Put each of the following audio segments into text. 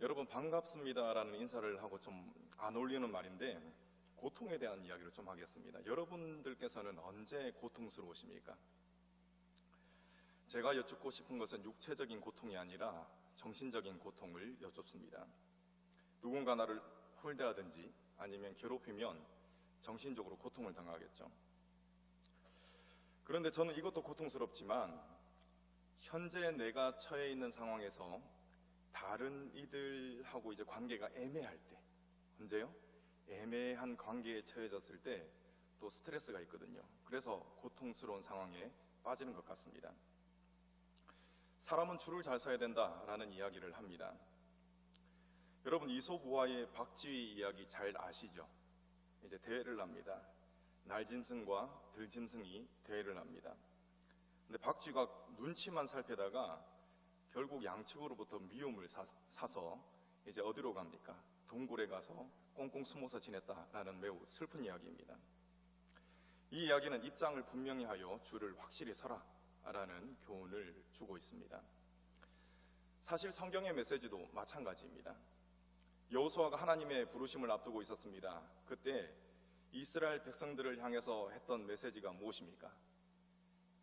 여러분 반갑습니다라는 인사를 하고 좀 안 어울리는 말인데 고통에 대한 이야기를 좀 하겠습니다. 여러분들께서는 언제 고통스러우십니까? 제가 여쭙고 싶은 것은 육체적인 고통이 아니라 정신적인 고통을 여쭙습니다. 누군가 나를 홀대하든지 아니면 괴롭히면 정신적으로 고통을 당하겠죠. 그런데 저는 이것도 고통스럽지만 현재 내가 처해 있는 상황에서 다른 이들하고 이제 관계가 애매할 때, 언제요? 애매한 관계에 처해졌을 때 또 스트레스가 있거든요. 그래서 고통스러운 상황에 빠지는 것 같습니다. 사람은 줄을 잘 서야 된다라는 이야기를 합니다. 여러분 이솝우화의 박쥐 이야기 잘 아시죠? 이제 대회를 합니다. 날짐승과 들짐승이 대회를 합니다. 근데 박쥐가 눈치만 살피다가 결국 양측으로부터 미움을 사서 이제 어디로 갑니까? 동굴에 가서 꽁꽁 숨어서 지냈다라는 매우 슬픈 이야기입니다. 이 이야기는 입장을 분명히 하여 줄을 확실히 서라라는 교훈을 주고 있습니다. 사실 성경의 메시지도 마찬가지입니다. 여호수아가 하나님의 부르심을 앞두고 있었습니다. 그때 이스라엘 백성들을 향해서 했던 메시지가 무엇입니까?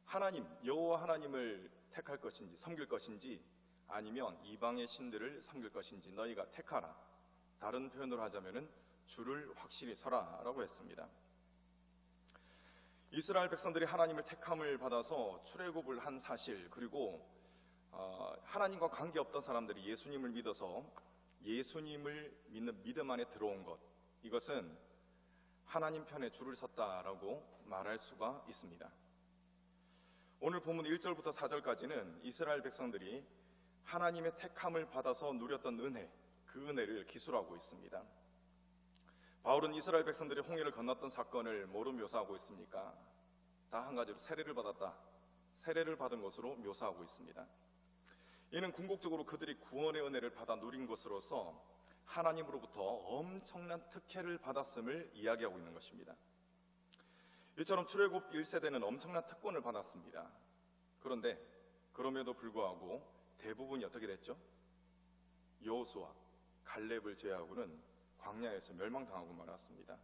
하나님, 여호와 하나님을 택할 것인지 섬길 것인지 아니면 이방의 신들을 섬길 것인지 너희가 택하라. 다른 표현으로 하자면은 줄을 확실히 서라라고 했습니다. 이스라엘 백성들이 하나님을 택함을 받아서 출애굽을 한 사실, 그리고 하나님과 관계없던 사람들이 예수님을 믿어서 예수님을 믿는 믿음 안에 들어온 것, 이것은 하나님 편에 줄을 섰다라고 말할 수가 있습니다. 오늘 본문 1절부터 4절까지는 이스라엘 백성들이 하나님의 택함을 받아서 누렸던 은혜, 그 은혜를 기술하고 있습니다. 바울은 이스라엘 백성들이 홍해를 건넜던 사건을 뭐로 묘사하고 있습니까? 다 한 가지로 세례를 받았다, 세례를 받은 것으로 묘사하고 있습니다. 이는 궁극적으로 그들이 구원의 은혜를 받아 누린 것으로서 하나님으로부터 엄청난 특혜를 받았음을 이야기하고 있는 것입니다. 이처럼 출애굽 1세대는 엄청난 특권을 받았습니다. 그런데 그럼에도 불구하고 대부분이 어떻게 됐죠? 여호수아, 갈렙을 제외하고는 광야에서 멸망당하고 말았습니다.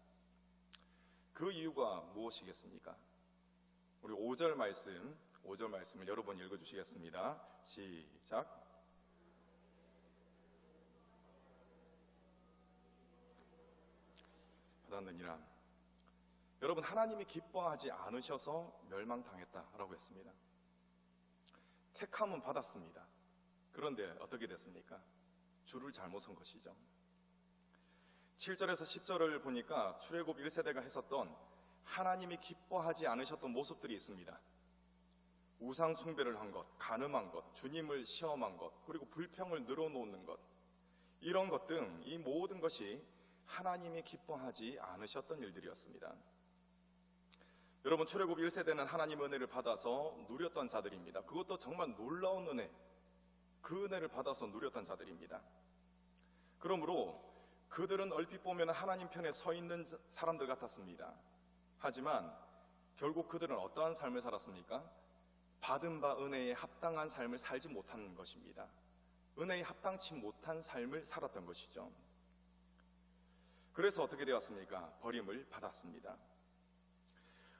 그 이유가 무엇이겠습니까? 우리 5절 말씀을 여러 번 읽어주시겠습니다. 시작. 받았느니라. 여러분, 하나님이 기뻐하지 않으셔서 멸망당했다라고 했습니다. 택함은 받았습니다. 그런데 어떻게 됐습니까? 줄을 잘못 선 것이죠. 7절에서 10절을 보니까 출애굽 1세대가 했었던 하나님이 기뻐하지 않으셨던 모습들이 있습니다. 우상 숭배를 한 것, 간음한 것, 주님을 시험한 것, 그리고 불평을 늘어놓는 것, 이런 것 등 이 모든 것이 하나님이 기뻐하지 않으셨던 일들이었습니다. 여러분, 출애굽 1세대는 하나님 은혜를 받아서 누렸던 자들입니다. 그것도 정말 놀라운 은혜, 그 은혜를 받아서 누렸던 자들입니다. 그러므로 그들은 얼핏 보면 하나님 편에 서 있는 사람들 같았습니다. 하지만 결국 그들은 어떠한 삶을 살았습니까? 받은 바 은혜에 합당한 삶을 살지 못한 것입니다. 은혜에 합당치 못한 삶을 살았던 것이죠. 그래서 어떻게 되었습니까? 버림을 받았습니다.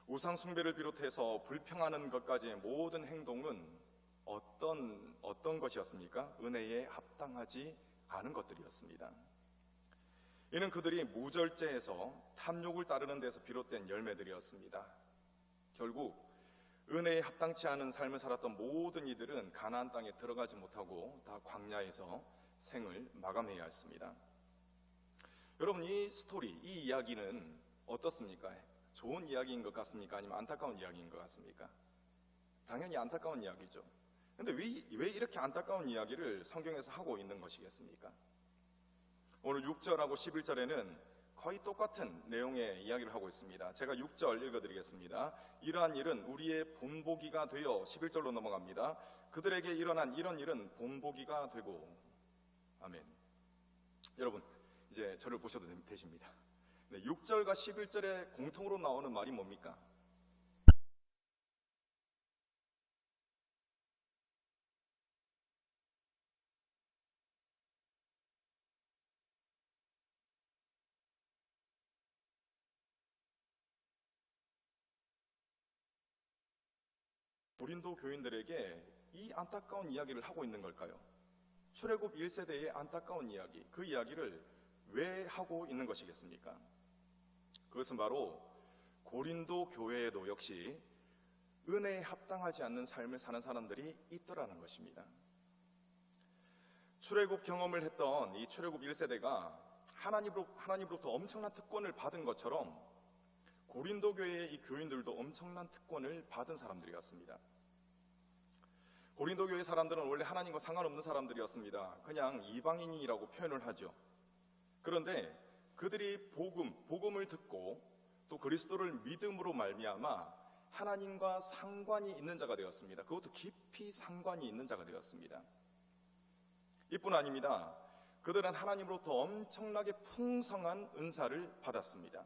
우상 숭배를 비롯해서 불평하는 것까지의 모든 행동은 어떤 것이었습니까? 은혜에 합당하지 않은 것들이었습니다. 이는 그들이 무절제에서 탐욕을 따르는 데서 비롯된 열매들이었습니다. 결국 은혜에 합당치 않은 삶을 살았던 모든 이들은 가나안 땅에 들어가지 못하고 다 광야에서 생을 마감해야 했습니다. 여러분, 이 스토리, 이 이야기는 어떻습니까? 좋은 이야기인 것 같습니까? 아니면 안타까운 이야기인 것 같습니까? 당연히 안타까운 이야기죠. 근데 왜 이렇게 안타까운 이야기를 성경에서 하고 있는 것이겠습니까? 오늘 6절하고 11절에는 거의 똑같은 내용의 이야기를 하고 있습니다. 제가 6절 읽어드리겠습니다. 이러한 일은 우리의 본보기가 되어 11절로 넘어갑니다. 그들에게 일어난 이런 일은 본보기가 되고. 아멘. 여러분, 이제 저를 보셔도 되십니다. 6절과 11절에 공통으로 나오는 말이 뭡니까? 고린도 교인들에게 이 안타까운 이야기를 하고 있는 걸까요? 출애굽 1세대의 안타까운 이야기, 그 이야기를 왜 하고 있는 것이겠습니까? 그것은 바로 고린도 교회에도 역시 은혜에 합당하지 않는 삶을 사는 사람들이 있더라는 것입니다. 출애굽 경험을 했던 이 출애굽 1세대가 하나님으로부터 엄청난 특권을 받은 것처럼 고린도 교회의 이 교인들도 엄청난 특권을 받은 사람들이었습니다. 고린도 교회 사람들은 원래 하나님과 상관없는 사람들이었습니다. 그냥 이방인이라고 표현을 하죠. 그런데 그들이 복음을 듣고 또 그리스도를 믿음으로 말미암아 하나님과 상관이 있는 자가 되었습니다. 그것도 깊이 상관이 있는 자가 되었습니다. 이뿐 아닙니다. 그들은 하나님으로부터 엄청나게 풍성한 은사를 받았습니다.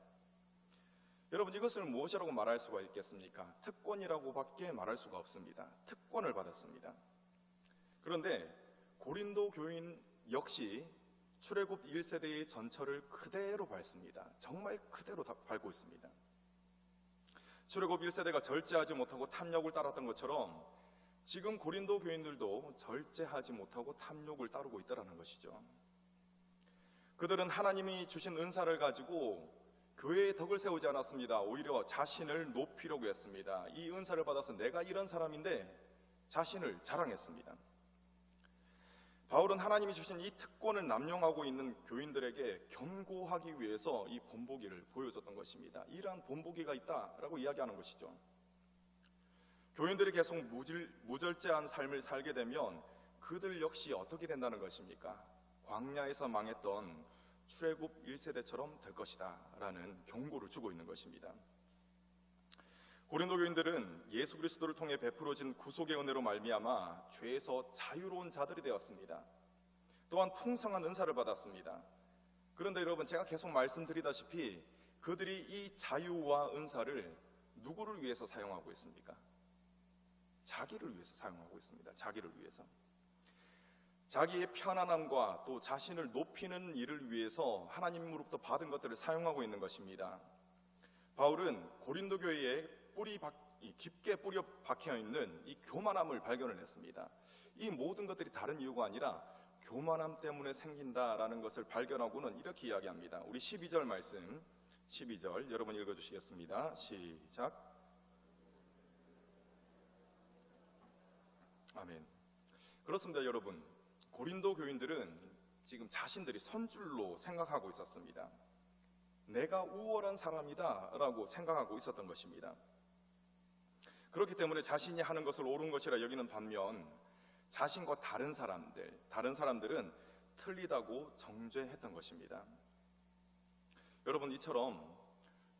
여러분, 이것을 무엇이라고 말할 수가 있겠습니까? 특권이라고밖에 말할 수가 없습니다. 특권을 받았습니다. 그런데 고린도 교인 역시 출애굽 1세대의 전철을 그대로 밟습니다. 정말 그대로 밟고 있습니다. 출애굽 1세대가 절제하지 못하고 탐욕을 따랐던 것처럼 지금 고린도 교인들도 절제하지 못하고 탐욕을 따르고 있다는 것이죠. 그들은 하나님이 주신 은사를 가지고 교회의 덕을 세우지 않았습니다. 오히려 자신을 높이려고 했습니다. 이 은사를 받아서 내가 이런 사람인데 자신을 자랑했습니다. 바울은 하나님이 주신 이 특권을 남용하고 있는 교인들에게 경고하기 위해서 이 본보기를 보여줬던 것입니다. 이러한 본보기가 있다라고 이야기하는 것이죠. 교인들이 계속 무절제한 삶을 살게 되면 그들 역시 어떻게 된다는 것입니까? 광야에서 망했던 출애굽 1세대처럼 될 것이다 라는 경고를 주고 있는 것입니다. 고린도 교인들은 예수 그리스도를 통해 베풀어진 구속의 은혜로 말미암아 죄에서 자유로운 자들이 되었습니다. 또한 풍성한 은사를 받았습니다. 그런데 여러분, 제가 계속 말씀드리다시피 그들이 이 자유와 은사를 누구를 위해서 사용하고 있습니까? 자기를 위해서 사용하고 있습니다. 자기를 위해서. 자기의 편안함과 또 자신을 높이는 일을 위해서 하나님으로부터 받은 것들을 사용하고 있는 것입니다. 바울은 고린도 교회에 깊게 뿌리 박혀 있는 이 교만함을 발견을 했습니다. 이 모든 것들이 다른 이유가 아니라 교만함 때문에 생긴다라는 것을 발견하고는 이렇게 이야기합니다. 우리 12절 말씀, 12절 여러분 읽어주시겠습니다. 시작. 아멘. 그렇습니다, 여러분. 고린도 교인들은 지금 자신들이 선줄로 생각하고 있었습니다. 내가 우월한 사람이다 라고 생각하고 있었던 것입니다. 그렇기 때문에 자신이 하는 것을 옳은 것이라 여기는 반면 자신과 다른 사람들은 틀리다고 정죄했던 것입니다. 여러분, 이처럼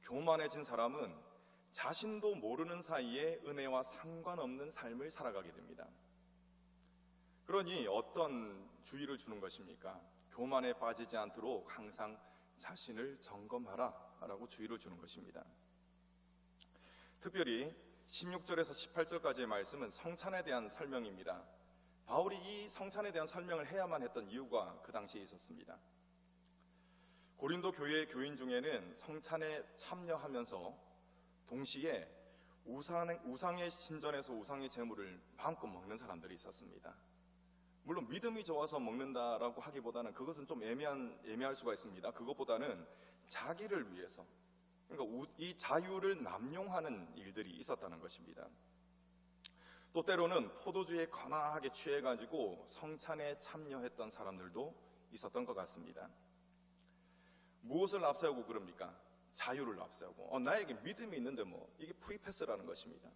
교만해진 사람은 자신도 모르는 사이에 은혜와 상관없는 삶을 살아가게 됩니다. 그러니 어떤 주의를 주는 것입니까? 교만에 빠지지 않도록 항상 자신을 점검하라 라고 주의를 주는 것입니다. 특별히 16절에서 18절까지의 말씀은 성찬에 대한 설명입니다. 바울이 이 성찬에 대한 설명을 해야만 했던 이유가 그 당시에 있었습니다. 고린도 교회의 교인 중에는 성찬에 참여하면서 동시에 우상의 신전에서 우상의 제물을 마음껏 먹는 사람들이 있었습니다. 물론 믿음이 좋아서 먹는다라고 하기보다는 그것은 좀 애매할 수가 있습니다. 그것보다는 자기를 위해서, 그러니까 이 자유를 남용하는 일들이 있었다는 것입니다. 또 때로는 포도주에 거나하게 취해가지고 성찬에 참여했던 사람들도 있었던 것 같습니다. 무엇을 앞세우고 그럽니까? 자유를 앞세우고 나에게 믿음이 있는데 이게 프리패스라는 것입니다.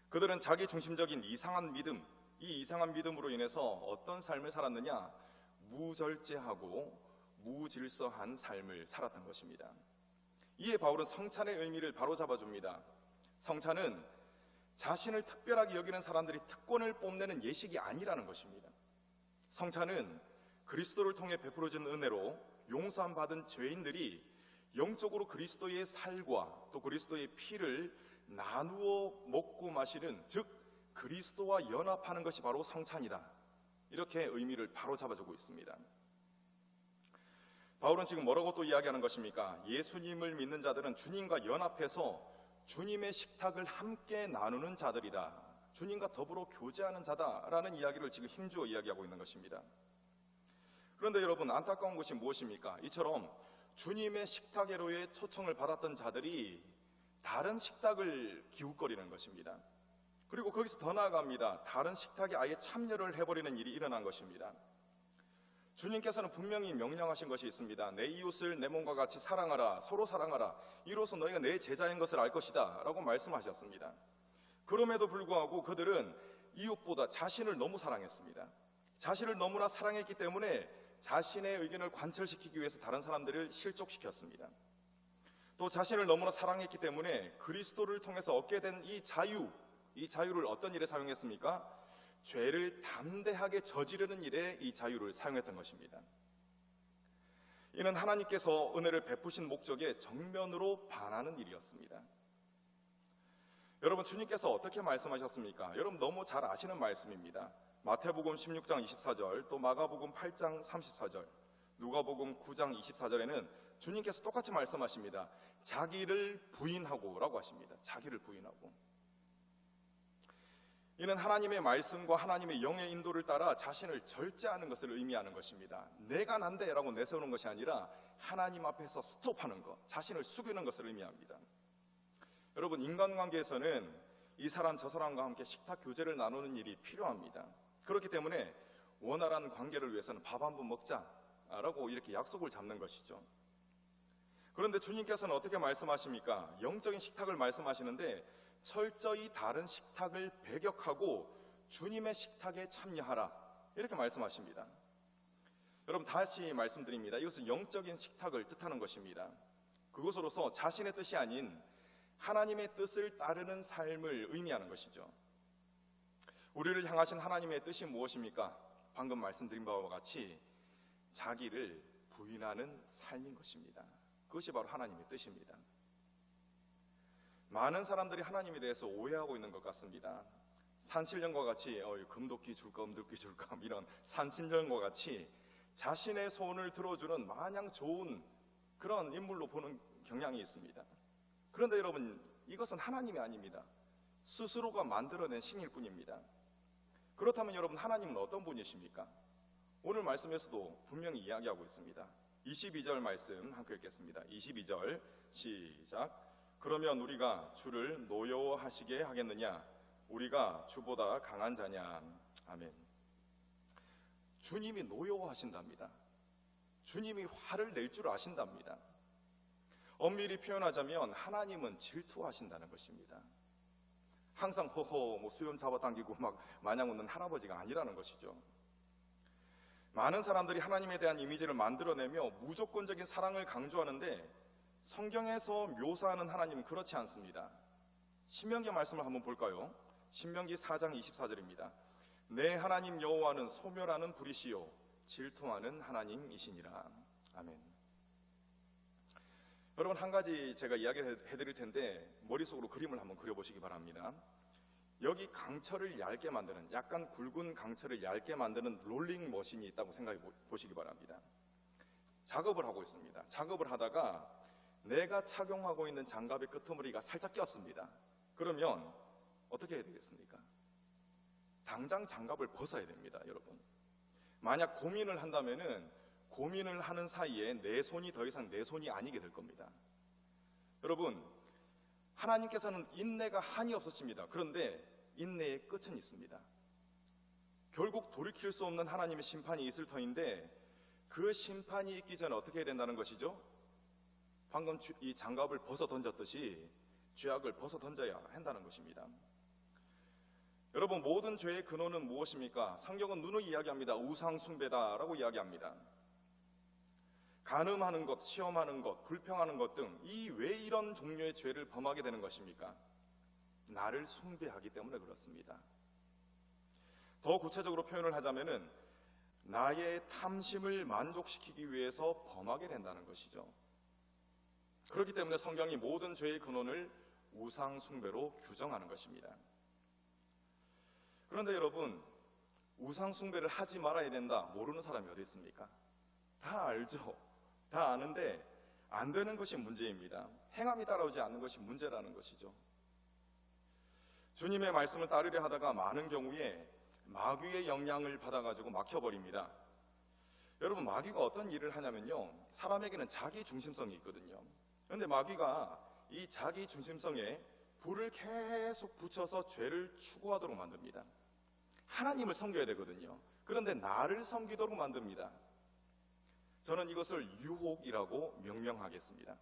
그들은 자기 중심적인 이상한 믿음, 이 이상한 믿음으로 인해서 어떤 삶을 살았느냐? 무절제하고 무질서한 삶을 살았던 것입니다. 이에 바울은 성찬의 의미를 바로잡아줍니다. 성찬은 자신을 특별하게 여기는 사람들이 특권을 뽐내는 예식이 아니라는 것입니다. 성찬은 그리스도를 통해 베풀어진 은혜로 용서함 받은 죄인들이 영적으로 그리스도의 살과 또 그리스도의 피를 나누어 먹고 마시는, 즉 그리스도와 연합하는 것이 바로 성찬이다. 이렇게 의미를 바로잡아주고 있습니다. 바울은 지금 뭐라고 또 이야기하는 것입니까? 예수님을 믿는 자들은 주님과 연합해서 주님의 식탁을 함께 나누는 자들이다. 주님과 더불어 교제하는 자다라는 이야기를 지금 힘주어 이야기하고 있는 것입니다. 그런데 여러분, 안타까운 것이 무엇입니까? 이처럼 주님의 식탁에로의 초청을 받았던 자들이 다른 식탁을 기웃거리는 것입니다. 그리고 거기서 더 나아갑니다. 다른 식탁에 아예 참여를 해버리는 일이 일어난 것입니다. 주님께서는 분명히 명령하신 것이 있습니다. 내 이웃을 내 몸과 같이 사랑하라, 서로 사랑하라. 이로써 너희가 내 제자인 것을 알 것이다 라고 말씀하셨습니다. 그럼에도 불구하고 그들은 이웃보다 자신을 너무 사랑했습니다. 자신을 너무나 사랑했기 때문에 자신의 의견을 관철시키기 위해서 다른 사람들을 실족시켰습니다. 또 자신을 너무나 사랑했기 때문에 그리스도를 통해서 얻게 된 이 자유를 어떤 일에 사용했습니까? 죄를 담대하게 저지르는 일에 이 자유를 사용했던 것입니다. 이는 하나님께서 은혜를 베푸신 목적에 정면으로 반하는 일이었습니다. 여러분, 주님께서 어떻게 말씀하셨습니까? 여러분 너무 잘 아시는 말씀입니다. 마태복음 16장 24절, 또 마가복음 8장 34절, 누가복음 9장 24절에는 주님께서 똑같이 말씀하십니다. 자기를 부인하고 라고 하십니다. 자기를 부인하고. 이는 하나님의 말씀과 하나님의 영의 인도를 따라 자신을 절제하는 것을 의미하는 것입니다. 내가 난데 라고 내세우는 것이 아니라 하나님 앞에서 스톱하는 것, 자신을 숙이는 것을 의미합니다. 여러분, 인간관계에서는 이 사람 저 사람과 함께 식탁 교제를 나누는 일이 필요합니다. 그렇기 때문에 원활한 관계를 위해서는 밥 한 번 먹자라고 이렇게 약속을 잡는 것이죠. 그런데 주님께서는 어떻게 말씀하십니까? 영적인 식탁을 말씀하시는데 철저히 다른 식탁을 배격하고 주님의 식탁에 참여하라 이렇게 말씀하십니다. 여러분, 다시 말씀드립니다. 이것은 영적인 식탁을 뜻하는 것입니다. 그것으로서 자신의 뜻이 아닌 하나님의 뜻을 따르는 삶을 의미하는 것이죠. 우리를 향하신 하나님의 뜻이 무엇입니까? 방금 말씀드린 바와 같이 자기를 부인하는 삶인 것입니다. 그것이 바로 하나님의 뜻입니다. 많은 사람들이 하나님에 대해서 오해하고 있는 것 같습니다. 산신령과 같이 금도끼 줄까 은도끼 줄까 이런 산신령과 같이 자신의 소원을 들어주는 마냥 좋은 그런 인물로 보는 경향이 있습니다. 그런데 여러분, 이것은 하나님이 아닙니다. 스스로가 만들어낸 신일 뿐입니다. 그렇다면 여러분, 하나님은 어떤 분이십니까? 오늘 말씀에서도 분명히 이야기하고 있습니다. 22절 말씀 함께 읽겠습니다. 22절 시작. 그러면 우리가 주를 노여워하시게 하겠느냐? 우리가 주보다 강한 자냐? 아멘. 주님이 노여워하신답니다. 주님이 화를 낼 줄 아신답니다. 엄밀히 표현하자면 하나님은 질투하신다는 것입니다. 항상 허허 수염 잡아당기고 막 마냥 웃는 할아버지가 아니라는 것이죠. 많은 사람들이 하나님에 대한 이미지를 만들어내며 무조건적인 사랑을 강조하는데 성경에서 묘사하는 하나님은 그렇지 않습니다. 신명기 말씀을 한번 볼까요? 신명기 4장 24절입니다. 내 하나님 여호와는 소멸하는 불이시요 질투하는 하나님이시니라. 아멘. 여러분, 한 가지 제가 이야기를 해드릴 텐데 머릿속으로 그림을 한번 그려보시기 바랍니다. 여기 강철을 얇게 만드는, 약간 굵은 강철을 얇게 만드는 롤링 머신이 있다고 생각해 보시기 바랍니다. 작업을 하고 있습니다. 작업을 하다가 내가 착용하고 있는 장갑의 끄트머리가 살짝 꼈습니다. 그러면 어떻게 해야 되겠습니까? 당장 장갑을 벗어야 됩니다, 여러분. 만약 고민을 한다면은 고민을 하는 사이에 내 손이 더 이상 내 손이 아니게 될 겁니다. 여러분, 하나님께서는 인내가 한이 없으십니다. 그런데 인내의 끝은 있습니다. 결국 돌이킬 수 없는 하나님의 심판이 있을 터인데 그 심판이 있기 전에 어떻게 해야 된다는 것이죠? 방금 이 장갑을 벗어 던졌듯이 죄악을 벗어 던져야 한다는 것입니다. 여러분, 모든 죄의 근원은 무엇입니까? 성경은 누누이 이야기합니다. 우상 숭배다라고 이야기합니다. 간음하는 것, 시험하는 것, 불평하는 것 등 이 왜 이런 종류의 죄를 범하게 되는 것입니까? 나를 숭배하기 때문에 그렇습니다. 더 구체적으로 표현을 하자면은 나의 탐심을 만족시키기 위해서 범하게 된다는 것이죠. 그렇기 때문에 성경이 모든 죄의 근원을 우상 숭배로 규정하는 것입니다. 그런데 여러분, 우상 숭배를 하지 말아야 된다 모르는 사람이 어디 있습니까? 다 알죠. 다 아는데 안 되는 것이 문제입니다. 행함이 따라오지 않는 것이 문제라는 것이죠. 주님의 말씀을 따르려 하다가 많은 경우에 마귀의 영향을 받아가지고 막혀버립니다. 여러분, 마귀가 어떤 일을 하냐면요, 사람에게는 자기 중심성이 있거든요. 그런데 마귀가 이 자기 중심성에 불을 계속 붙여서 죄를 추구하도록 만듭니다. 하나님을 섬겨야 되거든요. 그런데 나를 섬기도록 만듭니다. 저는 이것을 유혹이라고 명명하겠습니다.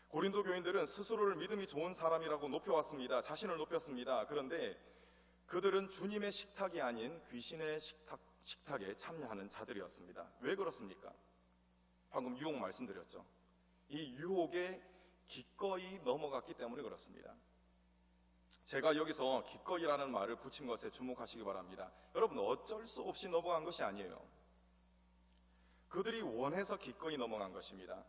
고린도 교인들은 스스로를 믿음이 좋은 사람이라고 높여왔습니다. 자신을 높였습니다. 그런데 그들은 주님의 식탁이 아닌 귀신의 식탁에 참여하는 자들이었습니다. 왜 그렇습니까? 방금 유혹 말씀드렸죠. 이 유혹에 기꺼이 넘어갔기 때문에 그렇습니다. 제가 여기서 기꺼이라는 말을 붙인 것에 주목하시기 바랍니다. 여러분, 어쩔 수 없이 넘어간 것이 아니에요. 그들이 원해서 기꺼이 넘어간 것입니다.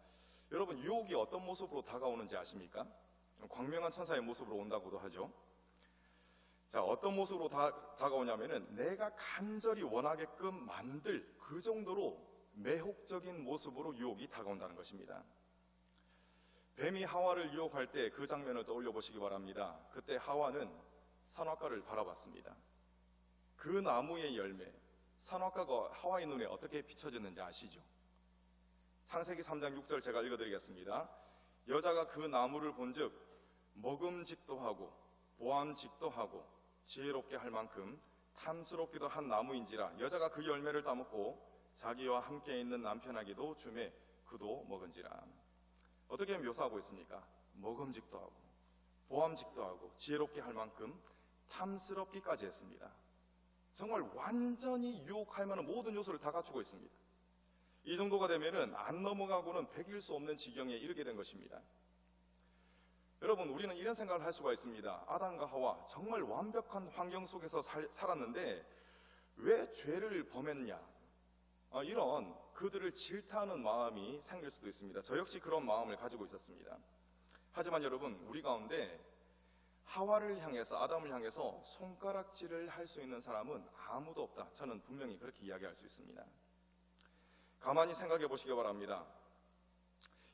여러분, 유혹이 어떤 모습으로 다가오는지 아십니까? 광명한 천사의 모습으로 온다고도 하죠. 자, 어떤 모습으로 다가오냐면은 내가 간절히 원하게끔 만들 그 정도로 매혹적인 모습으로 유혹이 다가온다는 것입니다. 뱀이 하와를 유혹할 때 그 장면을 떠올려 보시기 바랍니다. 그때 하와는 선악과를 바라봤습니다. 그 나무의 열매, 선악과가 하와의 눈에 어떻게 비춰졌는지 아시죠? 창세기 3장 6절 제가 읽어드리겠습니다. 여자가 그 나무를 본즉 먹음직도 하고 보암직도 하고 지혜롭게 할 만큼 탐스럽기도 한 나무인지라 여자가 그 열매를 따먹고 자기와 함께 있는 남편에게도 주매 그도 먹은지라. 어떻게 묘사하고 있습니까? 먹음직도 하고 보암직도 하고 지혜롭게 할 만큼 탐스럽기까지 했습니다. 정말 완전히 유혹할 만한 모든 요소를 다 갖추고 있습니다. 이 정도가 되면은 안 넘어가고는 베길 수 없는 지경에 이르게 된 것입니다. 여러분, 우리는 이런 생각을 할 수가 있습니다. 아담과 하와 정말 완벽한 환경 속에서 살았는데 왜 죄를 범했냐, 이런 그들을 질타하는 마음이 생길 수도 있습니다. 저 역시 그런 마음을 가지고 있었습니다. 하지만 여러분, 우리 가운데 하와를 향해서, 아담을 향해서 손가락질을 할 수 있는 사람은 아무도 없다. 저는 분명히 그렇게 이야기할 수 있습니다. 가만히 생각해 보시기 바랍니다.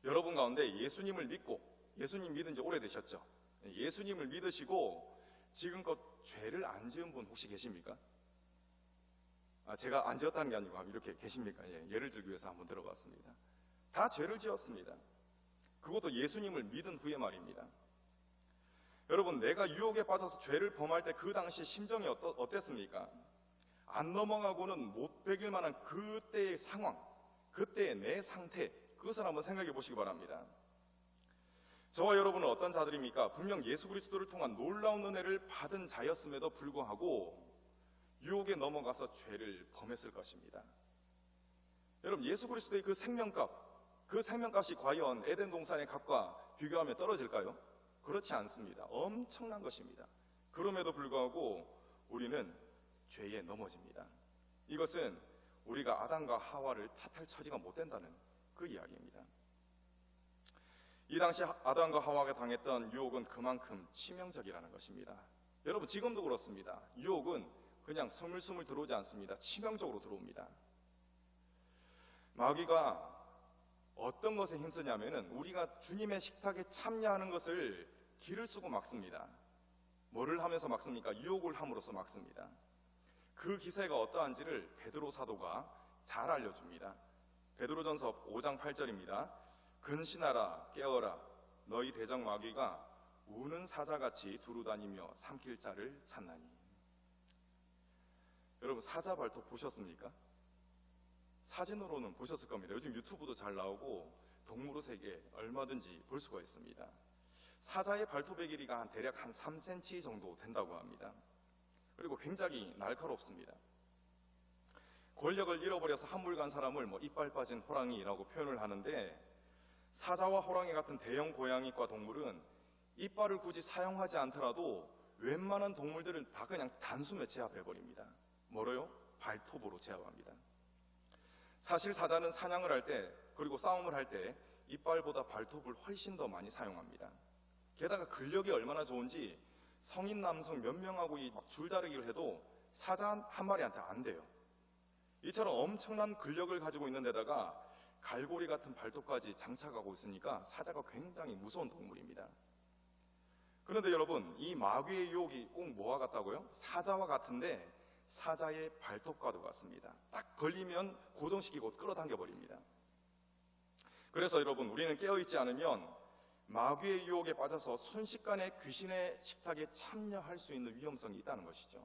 여러분 가운데 예수님을 믿고, 예수님 믿은 지 오래되셨죠? 예수님을 믿으시고 지금껏 죄를 안 지은 분 혹시 계십니까? 제가 안 지었다는 게 아니고 이렇게 계십니까? 예를 들기 위해서 한번 들어봤습니다. 다 죄를 지었습니다. 그것도 예수님을 믿은 후에 말입니다. 여러분, 내가 유혹에 빠져서 죄를 범할 때 그 당시 심정이 어땠습니까? 안 넘어가고는 못 베길 만한 그때의 상황, 그때의 내 상태, 그것을 한번 생각해 보시기 바랍니다. 저와 여러분은 어떤 자들입니까? 분명 예수 그리스도를 통한 놀라운 은혜를 받은 자였음에도 불구하고 유혹에 넘어가서 죄를 범했을 것입니다. 여러분, 예수 그리스도의 그 생명값이 과연 에덴 동산의 값과 비교하면 떨어질까요? 그렇지 않습니다. 엄청난 것입니다. 그럼에도 불구하고 우리는 죄에 넘어집니다. 이것은 우리가 아담과 하와를 탓할 처지가 못 된다는 그 이야기입니다. 이 당시 아담과 하와가 당했던 유혹은 그만큼 치명적이라는 것입니다. 여러분, 지금도 그렇습니다. 유혹은 그냥 스물스물 들어오지 않습니다. 치명적으로 들어옵니다. 마귀가 어떤 것에 힘쓰냐면은 우리가 주님의 식탁에 참여하는 것을 길을 쓰고 막습니다. 뭐를 하면서 막습니까? 유혹을 함으로써 막습니다. 그 기세가 어떠한지를 베드로 사도가 잘 알려줍니다. 베드로전서 5장 8절입니다. 근신하라, 깨어라, 너희 대적 마귀가 우는 사자같이 두루다니며 삼킬 자를 찾나니. 여러분, 사자 발톱 보셨습니까? 사진으로는 보셨을 겁니다. 요즘 유튜브도 잘 나오고 동물의 세계 얼마든지 볼 수가 있습니다. 사자의 발톱의 길이가 대략 한 3cm 정도 된다고 합니다. 그리고 굉장히 날카롭습니다. 권력을 잃어버려서 한물 간 사람을 이빨 빠진 호랑이라고 표현을 하는데, 사자와 호랑이 같은 대형 고양이과 동물은 이빨을 굳이 사용하지 않더라도 웬만한 동물들은 다 그냥 단숨에 제압해버립니다. 뭐로요? 발톱으로 제압합니다. 사실 사자는 사냥을 할 때, 그리고 싸움을 할 때 이빨보다 발톱을 훨씬 더 많이 사용합니다. 게다가 근력이 얼마나 좋은지 성인 남성 몇 명하고 줄다리기를 해도 사자 한 마리한테 안 돼요. 이처럼 엄청난 근력을 가지고 있는 데다가 갈고리 같은 발톱까지 장착하고 있으니까 사자가 굉장히 무서운 동물입니다. 그런데 여러분, 이 마귀의 유혹이 꼭 뭐와 같다고요? 사자와 같은데 사자의 발톱과도 같습니다. 딱 걸리면 고정시키고 끌어당겨 버립니다. 그래서 여러분, 우리는 깨어있지 않으면 마귀의 유혹에 빠져서 순식간에 귀신의 식탁에 참여할 수 있는 위험성이 있다는 것이죠.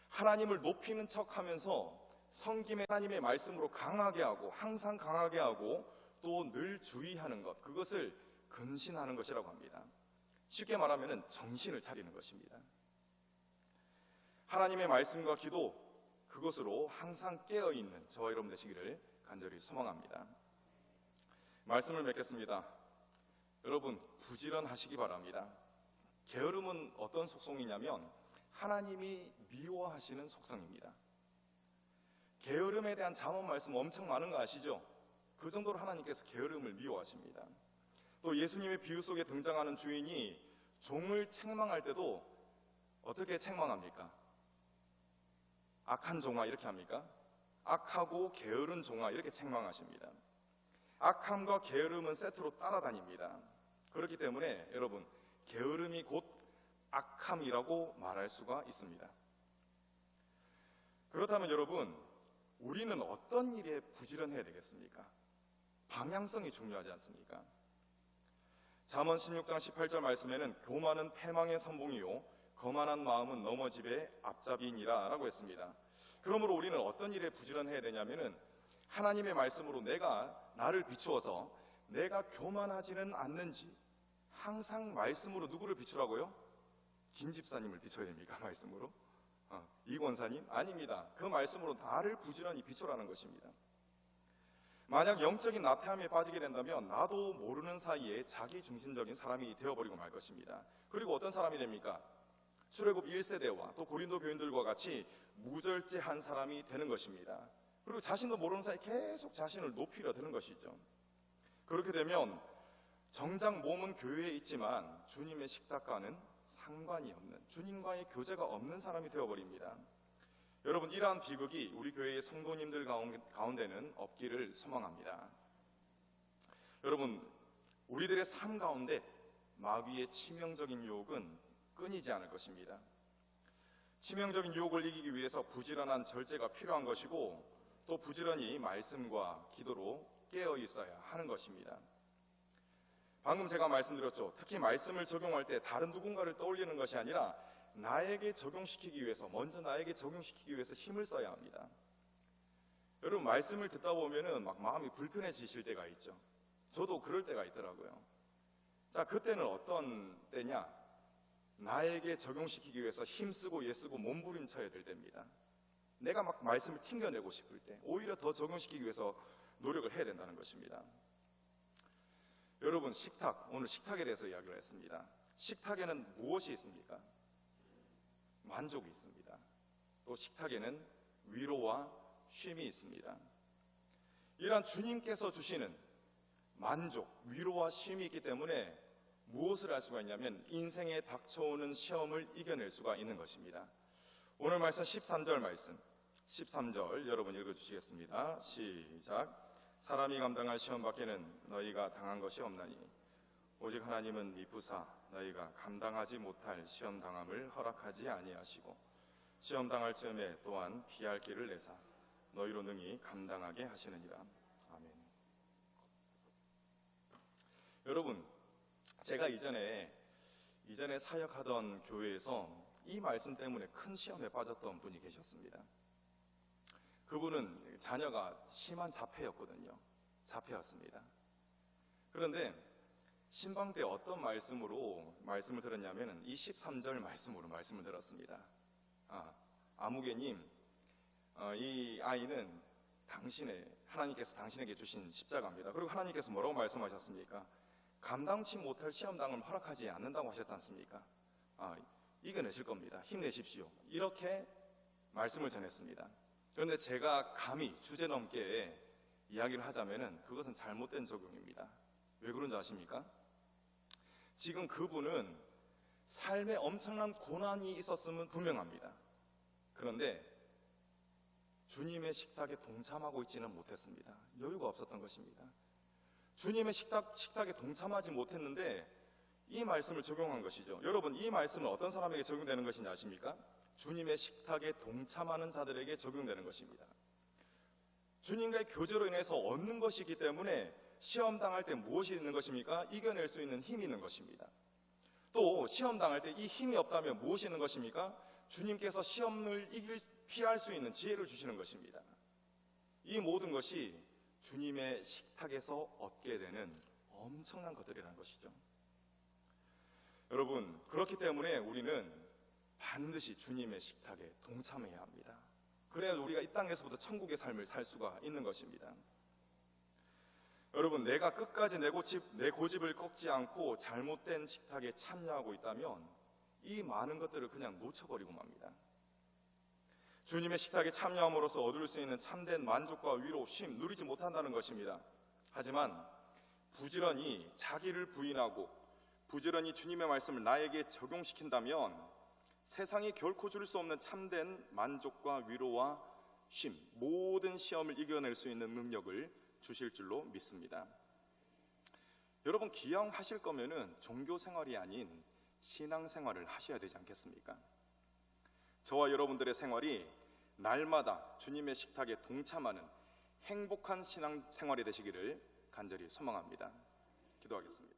하나님을 높이는 척하면서 섬김의 하나님의 말씀으로 강하게 하고, 항상 강하게 하고, 또 늘 주의하는 것, 그것을 근신하는 것이라고 합니다. 쉽게 말하면 정신을 차리는 것입니다. 하나님의 말씀과 기도, 그것으로 항상 깨어있는 저와 여러분 되시기를 간절히 소망합니다. 말씀을 맺겠습니다. 여러분, 부지런하시기 바랍니다. 게으름은 어떤 속성이냐면 하나님이 미워하시는 속성입니다. 게으름에 대한 잠언 말씀 엄청 많은 거 아시죠? 그 정도로 하나님께서 게으름을 미워하십니다. 또 예수님의 비유 속에 등장하는 주인이 종을 책망할 때도 어떻게 책망합니까? 악한 종아 이렇게 합니까? 악하고 게으른 종아 이렇게 책망하십니다. 악함과 게으름은 세트로 따라다닙니다. 그렇기 때문에 여러분, 게으름이 곧 악함이라고 말할 수가 있습니다. 그렇다면 여러분, 우리는 어떤 일에 부지런해야 되겠습니까? 방향성이 중요하지 않습니까? 잠언 16장 18절 말씀에는 교만은 패망의 선봉이요 거만한 마음은 넘어집의 앞잡이니라 라고 했습니다. 그러므로 우리는 어떤 일에 부지런해야 되냐면은 하나님의 말씀으로 내가 나를 비추어서 내가 교만하지는 않는지, 항상 말씀으로 누구를 비추라고요? 김 집사님을 비춰야 됩니까? 말씀으로? 이 권사님? 아닙니다. 그 말씀으로 나를 부지런히 비추라는 것입니다. 만약 영적인 나태함에 빠지게 된다면 나도 모르는 사이에 자기 중심적인 사람이 되어버리고 말 것입니다. 그리고 어떤 사람이 됩니까? 출애굽 1세대와 또 고린도 교인들과 같이 무절제한 사람이 되는 것입니다. 그리고 자신도 모르는 사이에 계속 자신을 높이려 드는 것이죠. 그렇게 되면 정작 몸은 교회에 있지만 주님의 식탁과는 상관이 없는, 주님과의 교제가 없는 사람이 되어버립니다. 여러분, 이러한 비극이 우리 교회의 성도님들 가운데는 없기를 소망합니다. 여러분, 우리들의 삶 가운데 마귀의 치명적인 유혹은 끊이지 않을 것입니다. 치명적인 유혹을 이기기 위해서 부지런한 절제가 필요한 것이고, 또 부지런히 말씀과 기도로 깨어 있어야 하는 것입니다. 방금 제가 말씀드렸죠. 특히 말씀을 적용할 때 다른 누군가를 떠올리는 것이 아니라 나에게 적용시키기 위해서, 먼저 나에게 적용시키기 위해서 힘을 써야 합니다. 여러분, 말씀을 듣다 보면은 막 마음이 불편해지실 때가 있죠. 저도 그럴 때가 있더라고요. 자, 그때는 어떤 때냐? 나에게 적용시키기 위해서 힘쓰고 애쓰고 몸부림쳐야 될 때입니다. 내가 막 말씀을 튕겨내고 싶을 때, 오히려 더 적용시키기 위해서 노력을 해야 된다는 것입니다. 여러분, 식탁, 오늘 식탁에 대해서 이야기를 했습니다. 식탁에는 무엇이 있습니까? 만족이 있습니다. 또 식탁에는 위로와 쉼이 있습니다. 이러한 주님께서 주시는 만족, 위로와 쉼이 있기 때문에 무엇을 할 수가 있냐면 인생에 닥쳐오는 시험을 이겨낼 수가 있는 것입니다. 오늘 말씀 13절 말씀, 13절 여러분 읽어주시겠습니다. 시작. 사람이 감당할 시험 밖에는 너희가 당한 것이 없나니 오직 하나님은 미쁘사 너희가 감당하지 못할 시험 당함을 허락하지 아니하시고 시험 당할 즈음에 또한 피할 길을 내사 너희로 능히 감당하게 하시느니라. 아멘. 여러분, 제가 이전에 사역하던 교회에서 이 말씀 때문에 큰 시험에 빠졌던 분이 계셨습니다. 그분은 자녀가 심한 자폐였거든요. 자폐였습니다. 그런데 신방 때 어떤 말씀을 들었냐면 이 13절 말씀으로 말씀을 들었습니다. 아무개님, 이 아이는 하나님께서 당신에게 주신 십자가입니다. 그리고 하나님께서 뭐라고 말씀하셨습니까? 감당치 못할 시험당을 허락하지 않는다고 하셨지 않습니까? 이겨내실 겁니다. 힘내십시오. 이렇게 말씀을 전했습니다. 그런데 제가 감히 주제넘게 이야기를 하자면은 그것은 잘못된 적용입니다. 왜 그런지 아십니까? 지금 그분은 삶에 엄청난 고난이 있었으면 분명합니다. 그런데 주님의 식탁에 동참하고 있지는 못했습니다. 여유가 없었던 것입니다. 주님의 식탁에 동참하지 못했는데 이 말씀을 적용한 것이죠. 여러분, 이 말씀은 어떤 사람에게 적용되는 것인지 아십니까? 주님의 식탁에 동참하는 자들에게 적용되는 것입니다. 주님과의 교제로 인해서 얻는 것이기 때문에 시험 당할 때 무엇이 있는 것입니까? 이겨낼 수 있는 힘이 있는 것입니다. 또 시험 당할 때 이 힘이 없다면 무엇이 있는 것입니까? 주님께서 시험을 피할 수 있는 지혜를 주시는 것입니다. 이 모든 것이 주님의 식탁에서 얻게 되는 엄청난 것들이라는 것이죠. 여러분, 그렇기 때문에 우리는 반드시 주님의 식탁에 동참해야 합니다. 그래야 우리가 이 땅에서부터 천국의 삶을 살 수가 있는 것입니다. 여러분, 내가 끝까지 내 고집을 꺾지 않고 잘못된 식탁에 참여하고 있다면 이 많은 것들을 그냥 놓쳐버리고 맙니다. 주님의 식탁에 참여함으로써 얻을 수 있는 참된 만족과 위로, 쉼 누리지 못한다는 것입니다. 하지만 부지런히 자기를 부인하고 부지런히 주님의 말씀을 나에게 적용시킨다면 세상이 결코 줄 수 없는 참된 만족과 위로와 쉼, 모든 시험을 이겨낼 수 있는 능력을 주실 줄로 믿습니다. 여러분, 기왕 하실 거면은 종교 생활이 아닌 신앙 생활을 하셔야 되지 않겠습니까? 저와 여러분들의 생활이 날마다 주님의 식탁에 동참하는 행복한 신앙 생활이 되시기를 간절히 소망합니다. 기도하겠습니다.